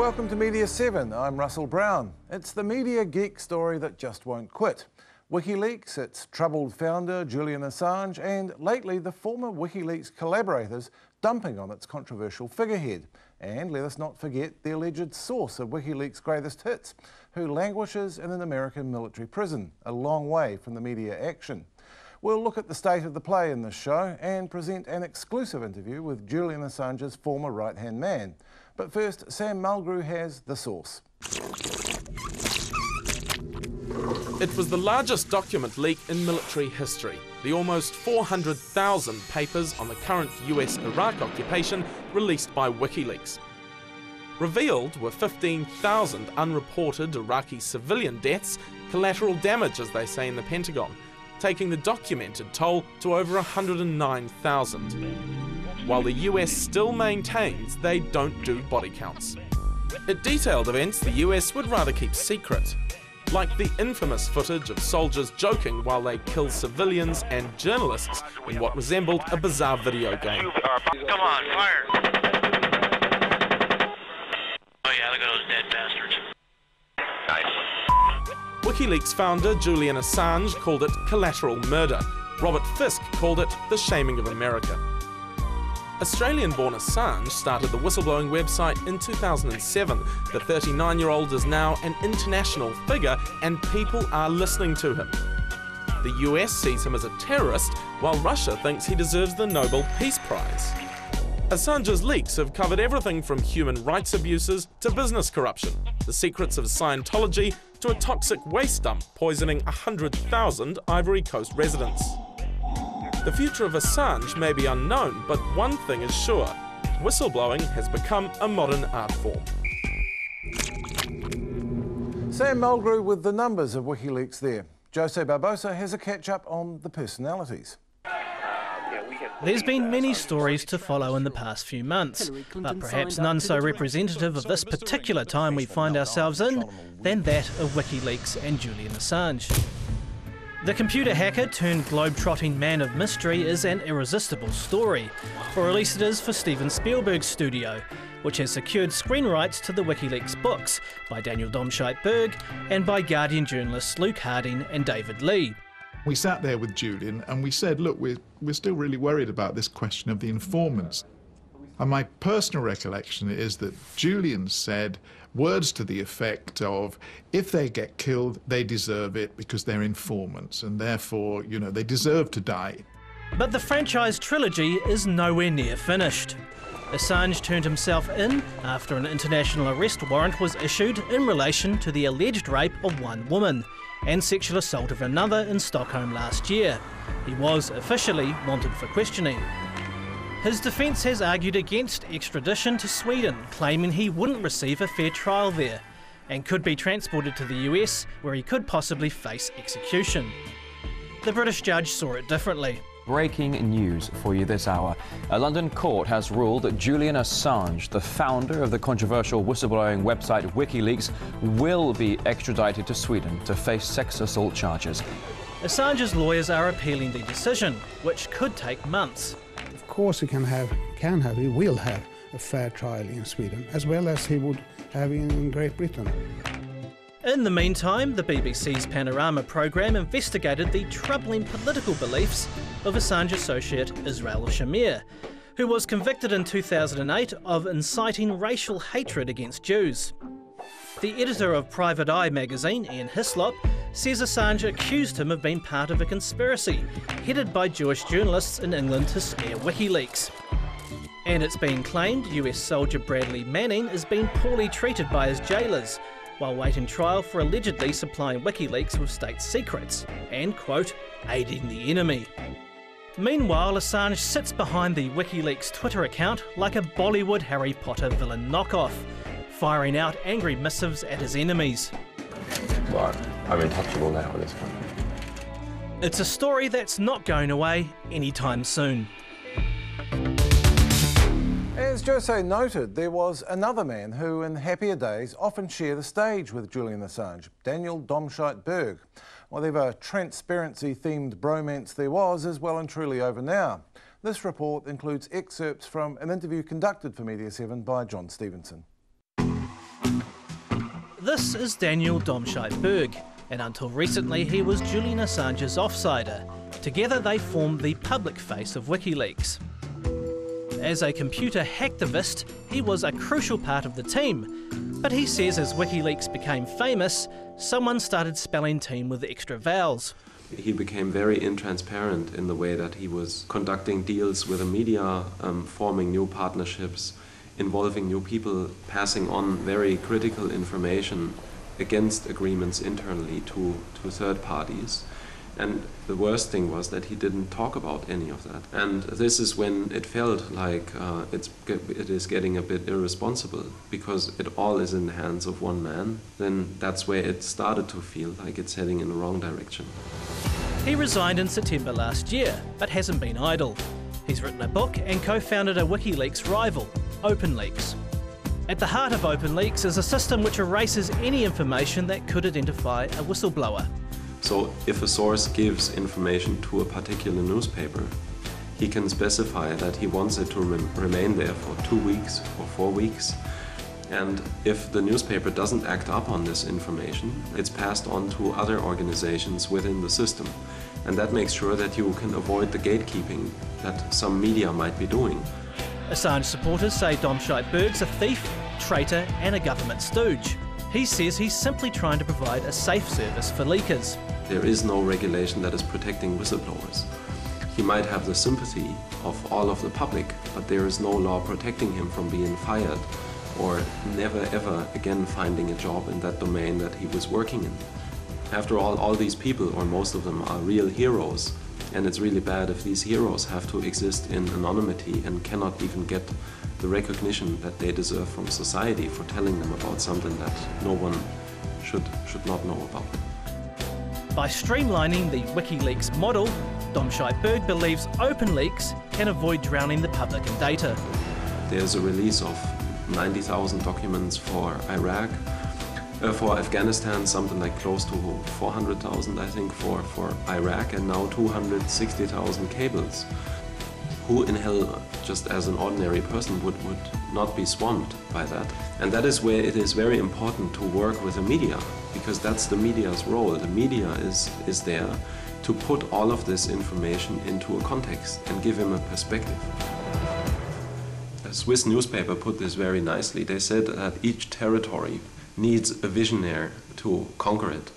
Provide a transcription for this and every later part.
welcome to Media 7. I'm Russell Brown. It's the media geek story that just won't quit. Wikileaks, its troubled founder Julian Assange, and lately the former Wikileaks collaborators dumping on its controversial figurehead. And let us not forget the alleged source of Wikileaks' greatest hits, who languishes in an American military prison, a long way from the media action. We'll look at the state of the play in this show and present an exclusive interview with Julian Assange's former right-hand man. But first, Sam Mulgrew has the source. It was the largest document leak in military history. The almost 400,000 papers on the current US Iraq occupation released by Wikileaks. Revealed were 15,000 unreported Iraqi civilian deaths, collateral damage as they say in the Pentagon, taking the documented toll to over 109,000. While the US still maintains they don't do body counts. It detailed events the US would rather keep secret, like the infamous footage of soldiers joking while they kill civilians and journalists in what resembled a bizarre video game. Come on, fire! Oh yeah, look at those dead bastards. Nice. WikiLeaks founder Julian Assange called it collateral murder. Robert Fisk called it the shaming of America. Australian-born Assange started the whistleblowing website in 2007. The 39-year-old is now an international figure and people are listening to him. The US sees him as a terrorist, while Russia thinks he deserves the Nobel Peace Prize. Assange's leaks have covered everything from human rights abuses to business corruption, the secrets of Scientology to a toxic waste dump poisoning 100,000 Ivory Coast residents. The future of Assange may be unknown, but one thing is sure, whistleblowing has become a modern art form. Sam Mulgrew with the numbers of WikiLeaks there. Jose Barbosa has a catch-up on the personalities. There's been many stories to follow in the past few months, but perhaps none so representative of this particular time we find ourselves in than that of WikiLeaks and Julian Assange. The computer hacker turned globe-trotting man of mystery is an irresistible story, or at least it is for Steven Spielberg's studio, which has secured screen rights to the WikiLeaks books by Daniel Domscheit-Berg and by Guardian journalists Luke Harding and David Lee. We sat there with Julian and we said, look, we're still really worried about this question of the informants. And my personal recollection is that Julian said words to the effect of, if they get killed, they deserve it because they're informants and therefore, you know, they deserve to die. But the franchise trilogy is nowhere near finished. Assange turned himself in after an international arrest warrant was issued in relation to the alleged rape of one woman and sexual assault of another in Stockholm last year. He was officially wanted for questioning. His defence has argued against extradition to Sweden, claiming he wouldn't receive a fair trial there and could be transported to the US, where he could possibly face execution. The British judge saw it differently. Breaking news for you this hour. A London court has ruled that Julian Assange, the founder of the controversial whistleblowing website Wikileaks, will be extradited to Sweden to face sex assault charges. Assange's lawyers are appealing the decision, which could take months. Of course he he will have a fair trial in Sweden, as well as he would have in Great Britain. In the meantime, the BBC's Panorama programme investigated the troubling political beliefs of Assange associate Israel Shamir, who was convicted in 2008 of inciting racial hatred against Jews. The editor of Private Eye magazine, Ian Hislop, says Assange accused him of being part of a conspiracy headed by Jewish journalists in England to scare WikiLeaks. And it's been claimed US soldier Bradley Manning is being poorly treated by his jailers while waiting trial for allegedly supplying WikiLeaks with state secrets and, quote, aiding the enemy. Meanwhile, Assange sits behind the WikiLeaks Twitter account like a Bollywood Harry Potter villain knockoff, firing out angry missives at his enemies. Well, I'm untouchable now at this point. It's a story that's not going away anytime soon. As Jose noted, there was another man who in happier days often shared the stage with Julian Assange, Daniel Domscheit-Berg. Whatever transparency-themed bromance there was is well and truly over now. This report includes excerpts from an interview conducted for Media 7 by John Stevenson. This is Daniel Domscheit-Berg, and until recently he was Julian Assange's offsider. Together they formed the public face of Wikileaks. As a computer hacktivist, he was a crucial part of the team, but he says as Wikileaks became famous, someone started spelling team with extra vowels. He became very intransparent in the way that he was conducting deals with the media, forming new partnerships, involving new people, passing on very critical information against agreements internally to third parties. And the worst thing was that he didn't talk about any of that. And this is when it felt like it is getting a bit irresponsible, because it all is in the hands of one man. Then that's where it started to feel like it's heading in the wrong direction. He resigned in September last year, but hasn't been idle. He's written a book and co-founded a WikiLeaks rival, OpenLeaks. At the heart of OpenLeaks is a system which erases any information that could identify a whistleblower. So if a source gives information to a particular newspaper, he can specify that he wants it to remain there for 2 weeks or 4 weeks. And if the newspaper doesn't act up on this information, it's passed on to other organizations within the system. And that makes sure that you can avoid the gatekeeping that some media might be doing. Assange supporters say Domscheit-Berg's a thief, traitor and a government stooge. He says he's simply trying to provide a safe service for leakers. There is no regulation that is protecting whistleblowers. He might have the sympathy of all of the public, but there is no law protecting him from being fired or never ever again finding a job in that domain that he was working in. After all these people, or most of them, are real heroes, and it's really bad if these heroes have to exist in anonymity and cannot even get the recognition that they deserve from society for telling them about something that no one should not know about. By streamlining the WikiLeaks model, Domscheit-Berg believes OpenLeaks can avoid drowning the public in data. There's a release of 90,000 documents for Iraq, for Afghanistan, something like close to 400,000, I think, for Iraq, and now 260,000 cables. Who in hell, just as an ordinary person, would not be swamped by that? And that is where it is very important to work with the media, because that's the media's role. The media is there to put all of this information into a context and give him a perspective. A Swiss newspaper put this very nicely. They said that each territory needs a visionary to conquer it.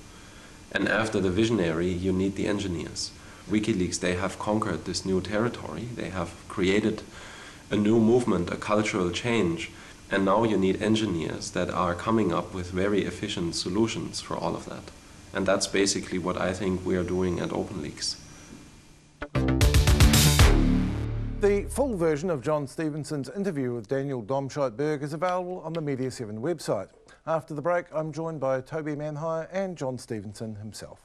And after the visionary, you need the engineers. WikiLeaks, they have conquered this new territory. They have created a new movement, a cultural change. And now you need engineers that are coming up with very efficient solutions for all of that. And that's basically what I think we are doing at OpenLeaks. The full version of John Stevenson's interview with Daniel Domscheit-Berg is available on the Media7 website. After the break, I'm joined by Toby Manhire and John Stevenson himself.